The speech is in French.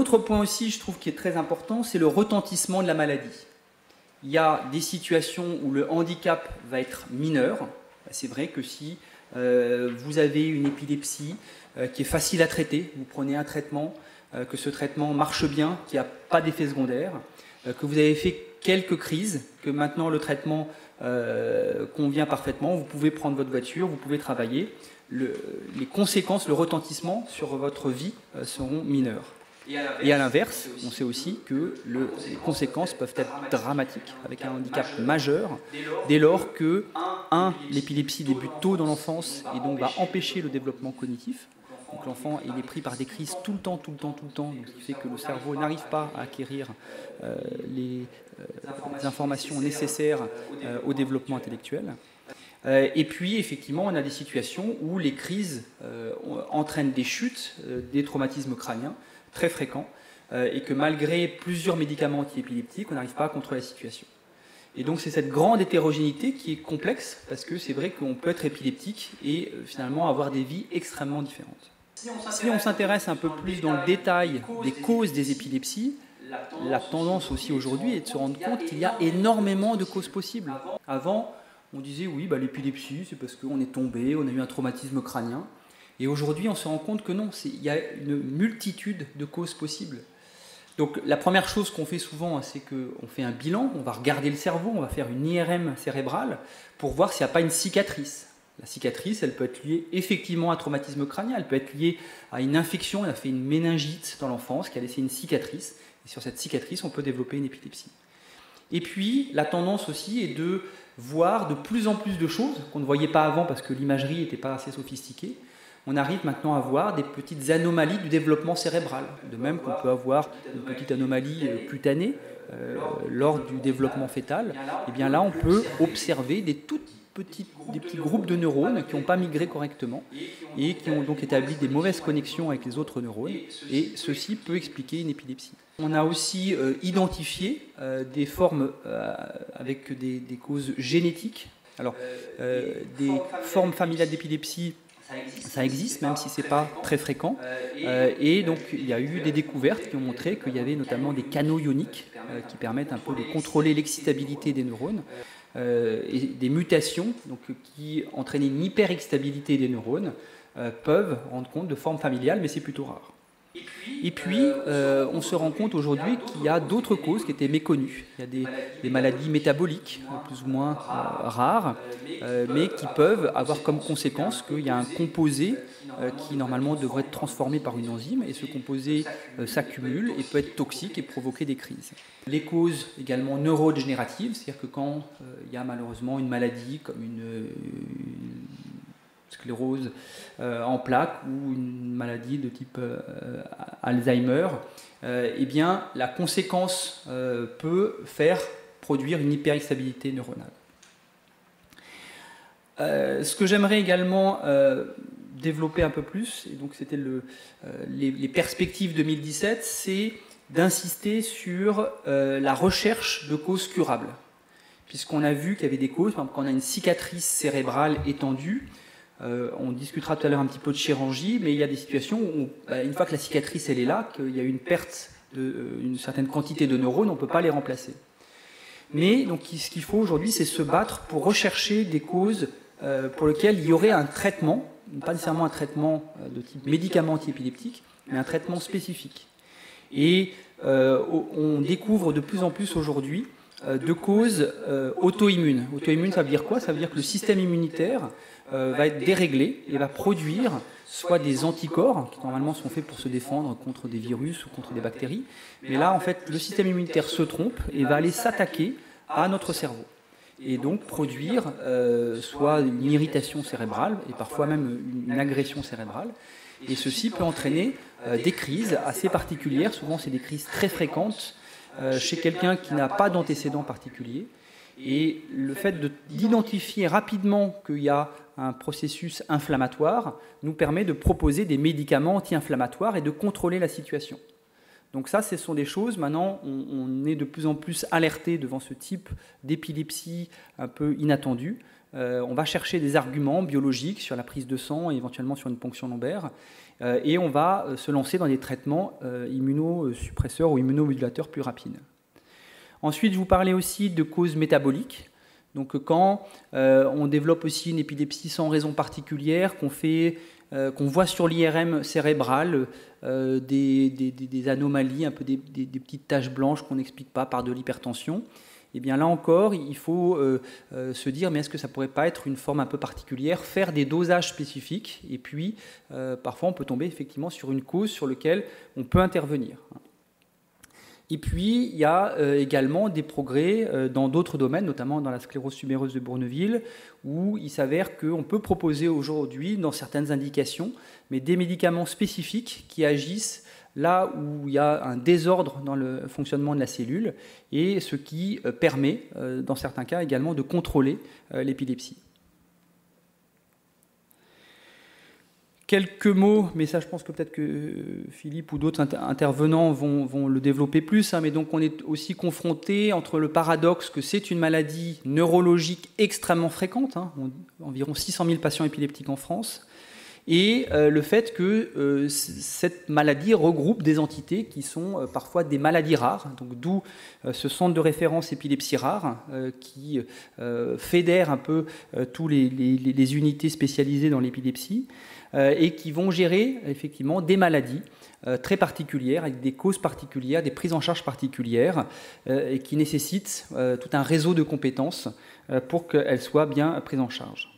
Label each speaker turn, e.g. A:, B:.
A: L'autre point aussi, je trouve, qui est très important, c'est le retentissement de la maladie. Il y a des situations où le handicap va être mineur. C'est vrai que si vous avez une épilepsie qui est facile à traiter, vous prenez un traitement, que ce traitement marche bien, qu'il n'y a pas d'effet secondaire, que vous avez fait quelques crises, que maintenant le traitement convient parfaitement, vous pouvez prendre votre voiture, vous pouvez travailler. Les conséquences, le retentissement sur votre vie seront mineurs. Et à l'inverse, on sait aussi que les conséquences peuvent être dramatiques, avec un handicap majeur, dès lors que, l'épilepsie débute tôt dans l'enfance et donc va empêcher le développement cognitif. Donc l'enfant il est pris par des crises tout le temps, donc ce qui fait que le cerveau n'arrive pas à acquérir les informations nécessaires au développement intellectuel. Et puis, effectivement, on a des situations où les crises entraînent des chutes, des traumatismes crâniens très fréquents, et que malgré plusieurs médicaments antiépileptiques, on n'arrive pas à contrôler la situation. Et donc, c'est cette grande hétérogénéité qui est complexe, parce que c'est vrai qu'on peut être épileptique et finalement avoir des vies extrêmement différentes. Si on s'intéresse un peu plus dans le détail des causes des épilepsies, la tendance aussi aujourd'hui est de se rendre compte qu'il y a énormément de causes possibles. Avant, on disait oui, l'épilepsie, c'est parce qu'on est tombé, on a eu un traumatisme crânien. Et aujourd'hui, on se rend compte que non, il y a une multitude de causes possibles. Donc la première chose qu'on fait souvent, c'est qu'on fait un bilan, on va regarder le cerveau, on va faire une IRM cérébrale pour voir s'il n'y a pas une cicatrice. La cicatrice, elle peut être liée effectivement à un traumatisme crânien, elle peut être liée à une infection, elle a fait une méningite dans l'enfance qui a laissé une cicatrice. Et sur cette cicatrice, on peut développer une épilepsie. Et puis, la tendance aussi est de voir de plus en plus de choses qu'on ne voyait pas avant parce que l'imagerie n'était pas assez sophistiquée. On arrive maintenant à voir des petites anomalies du développement cérébral. De même qu'on peut avoir une petite anomalie cutanée lors du développement fœtal. Et bien là, on peut observer des petits groupes de neurones qui n'ont pas migré correctement et qui ont donc établi des mauvaises connexions avec les autres neurones. Et ceci peut expliquer une épilepsie. On a aussi identifié des formes avec des causes génétiques. Alors, des formes familiales d'épilepsie, ça existe, même si ce n'est pas très fréquent. Et donc, il y a eu des découvertes qui ont montré qu'il y avait notamment des canaux ioniques qui permettent un peu de contrôler l'excitabilité des neurones. Et des mutations donc, qui entraînent une hyperexcitabilité des neurones peuvent rendre compte de formes familiales, mais c'est plutôt rare. Et puis, on se rend compte aujourd'hui qu'il y a d'autres causes qui étaient méconnues. Il y a des maladies métaboliques, plus ou moins rares, mais qui peuvent avoir comme conséquence qu'il y a un composé qui, normalement, devrait être transformé par une enzyme, et ce composé s'accumule et peut être toxique et provoquer des crises. Les causes également neurodégénératives, c'est-à-dire que quand il y a malheureusement une maladie comme une sclérose en plaques ou une maladie de type Alzheimer, eh bien, la conséquence peut faire produire une hyperexcitabilité neuronale. Ce que j'aimerais également développer un peu plus, et donc c'était les perspectives 2017, c'est d'insister sur la recherche de causes curables. Puisqu'on a vu qu'il y avait des causes, par exemple, quand on a une cicatrice cérébrale étendue, on discutera tout à l'heure un petit peu de chirurgie, mais il y a des situations où, une fois que la cicatrice elle est là, qu'il y a une perte d'une certaine quantité de neurones, on ne peut pas les remplacer. Mais donc, ce qu'il faut aujourd'hui, c'est se battre pour rechercher des causes pour lesquelles il y aurait un traitement, pas nécessairement un traitement de type médicament antiépileptique, mais un traitement spécifique. Et on découvre de plus en plus aujourd'hui de causes auto-immunes. Auto-immune, ça veut dire quoi? Ça veut dire que le système immunitaire va être déréglé et va produire soit des anticorps, qui normalement sont faits pour se défendre contre des virus ou contre des bactéries, mais là, en fait, le système immunitaire se trompe et va aller s'attaquer à notre cerveau. Et donc produire soit une irritation cérébrale, et parfois même une agression cérébrale. Et ceci peut entraîner des crises assez particulières, souvent c'est des crises très fréquentes, chez quelqu'un qui n'a pas d'antécédent particulier. Et le fait d'identifier rapidement qu'il y a un processus inflammatoire nous permet de proposer des médicaments anti-inflammatoires et de contrôler la situation. Donc ça, ce sont des choses, maintenant, on est de plus en plus alerté devant ce type d'épilepsie un peu inattendue. On va chercher des arguments biologiques sur la prise de sang et éventuellement sur une ponction lombaire et on va se lancer dans des traitements immunosuppresseurs ou immunomodulateurs plus rapides. Ensuite, je vous parlais aussi de causes métaboliques. Donc quand on développe aussi une épilepsie sans raison particulière, qu'on voit sur l'IRM cérébral des anomalies, un peu des petites taches blanches qu'on n'explique pas par de l'hypertension, et bien là encore, il faut se dire, mais est-ce que ça ne pourrait pas être une forme un peu particulière, faire des dosages spécifiques, et puis parfois on peut tomber effectivement sur une cause sur laquelle on peut intervenir. Et puis, il y a également des progrès dans d'autres domaines, notamment dans la sclérose tuméreuse de Bourneville, où il s'avère qu'on peut proposer aujourd'hui, dans certaines indications, mais des médicaments spécifiques qui agissent là où il y a un désordre dans le fonctionnement de la cellule, et ce qui permet, dans certains cas également, de contrôler l'épilepsie. Quelques mots, mais ça je pense que peut-être que Philippe ou d'autres intervenants vont le développer plus, mais donc on est aussi confronté entre le paradoxe que c'est une maladie neurologique extrêmement fréquente, environ 600 000 patients épileptiques en France, et le fait que cette maladie regroupe des entités qui sont parfois des maladies rares, donc d'où ce centre de référence épilepsie rare qui fédère un peu tous les unités spécialisées dans l'épilepsie, et qui vont gérer effectivement des maladies très particulières, avec des causes particulières, des prises en charge particulières, et qui nécessitent tout un réseau de compétences pour qu'elles soient bien prises en charge.